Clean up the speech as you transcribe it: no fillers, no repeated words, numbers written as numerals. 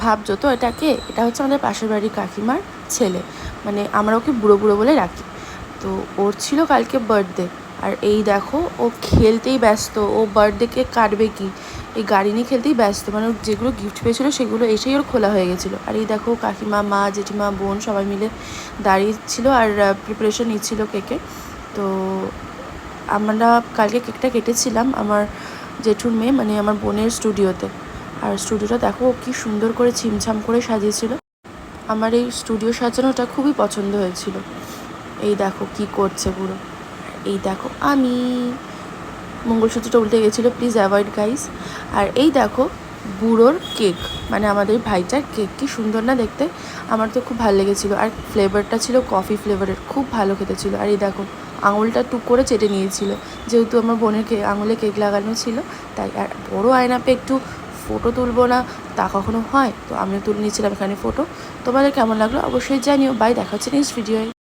ভাবছো তো এটাকে, এটা হচ্ছে আমাদের পাশের বাড়ির কাকিমার ছেলে, মানে আমরা ওকে বুড়ো বুড়ো বলে রাখি। তো ওর ছিল কালকে বার্থডে, আর এই দেখো ও খেলতেই ব্যস্ত। ও বার্থডে কেক কাটবে কি, এই গাড়ি নিয়ে খেলতেই ব্যস্ত, মানে যেগুলো গিফট পেয়েছিলো সেগুলো এসেই ওর খোলা হয়ে গেছিলো। আর এই দেখো কাকিমা, মা, জেঠিমা, বোন সবাই মিলে দাঁড়িয়ে ছিল আর প্রিপারেশন নিচ্ছিল কেকে। তো আমরা কালকে কেকটা কেটেছিলাম আমার জেঠুর মেয়ে, মানে আমার বোনের স্টুডিওতে। আর স্টুডিওটা দেখো কি সুন্দর করে ছিমছাম করে সাজিয়েছিল। আমার এই স্টুডিও সাজানোটা খুবই পছন্দ হয়েছিল। এই দেখো কি করছে পুরো, এই দেখো আমি মঙ্গলসূত্রটা উল্টে গেছিলো, প্লিজ অ্যাভয়েড গাইস। আর এই দেখো বুড়োর কেক, মানে আমাদের ভাইটার কেক, কি সুন্দর না দেখতে, আমার তো খুব ভালো লেগেছিলো। আর ফ্লেভারটা ছিল কফি ফ্লেভারের, খুব ভালো খেতে ছিল। আর এই দেখো আঙুলটা টুক করে চেটে নিয়েছিল, যেহেতু আমার বোনের আঙুলে কেক লাগানো ছিল তাই। আর বড়ো আয়না পেয়ে একটু ফটো তুলবো না তা কখনো হয়, তো আমিও তুলে নিয়েছিলাম এখানে ফটো। তোমাদের কেমন লাগলো অবশ্যই জানিও। বাই, দেখা হচ্ছে নেক্সট ভিডিওয়।